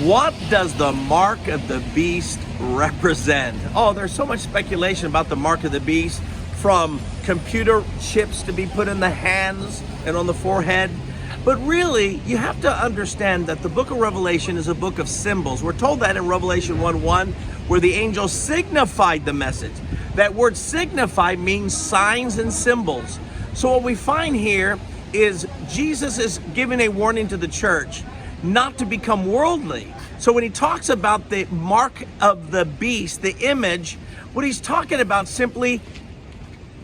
What does the mark of the beast represent? Oh, there's so much speculation about the mark of the beast, from computer chips to be put in the hands and on the forehead. But really, you have to understand that the book of Revelation is a book of symbols. We're told that in Revelation 1:1, where the angel signified the message. That word signify means signs and symbols. So what we find here is Jesus is giving a warning to the church not to become worldly. So when he talks about the mark of the beast, the image, what he's talking about simply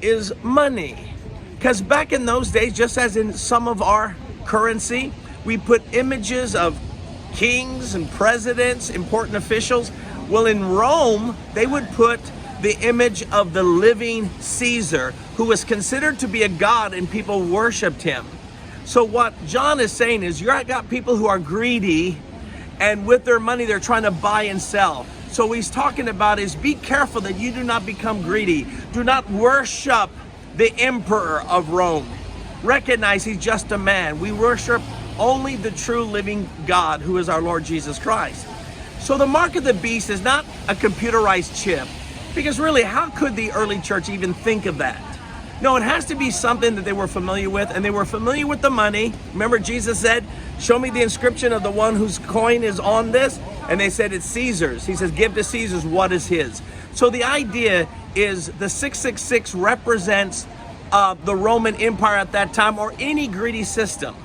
is money. Because back in those days, just as in some of our currency, we put images of kings and presidents, important officials. Well, in Rome, they would put the image of the living Caesar, who was considered to be a god and people worshiped him. So what John is saying is, you've got people who are greedy, and with their money they're trying to buy and sell. So what he's talking about is, be careful that you do not become greedy. Do not worship the emperor of Rome. Recognize he's just a man. We worship only the true living God, who is our Lord Jesus Christ. So the mark of the beast is not a computerized chip, because really, how could the early church even think of that? No, it has to be something that they were familiar with, and they were familiar with the money. Remember, Jesus said, show me the inscription of the one whose coin is on this. And they said, it's Caesar's. He says, give to Caesar's what is his. So the idea is the 666 represents the Roman Empire at that time, or any greedy system.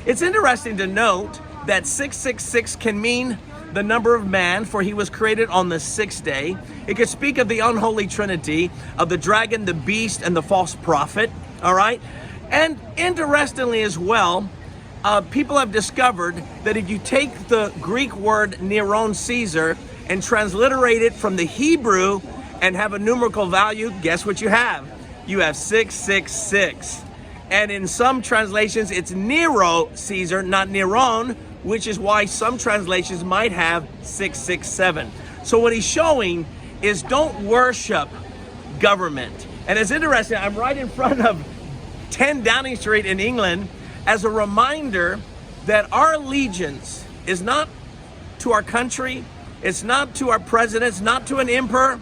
It's interesting to note that 666 can mean the number of man, for he was created on the sixth day. It could speak of the unholy trinity of the dragon, the beast, and the false prophet. All right. And interestingly as well, people have discovered that if you take the Greek word Neron, Caesar, and transliterate it from the Hebrew and have a numerical value, guess what you have? You have 666. And in some translations, it's Nero Caesar, not Neron, which is why some translations might have 667. So what he's showing is, don't worship government. And it's interesting, I'm right in front of 10 Downing Street in England as a reminder that our allegiance is not to our country, it's not to our presidents, not to an emperor.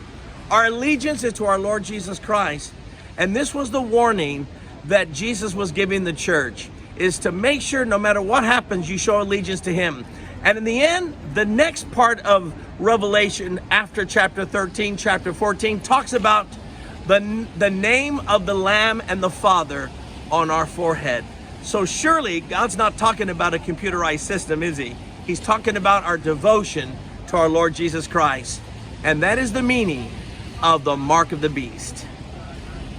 Our allegiance is to our Lord Jesus Christ. And this was the warning that Jesus was giving the church, is to make sure no matter what happens, you show allegiance to him. And in the end, the next part of Revelation after chapter 13, chapter 14, talks about the name of the Lamb and the Father on our forehead. So surely God's not talking about a computerized system, is he? He's talking about our devotion to our Lord Jesus Christ. And that is the meaning of the mark of the beast.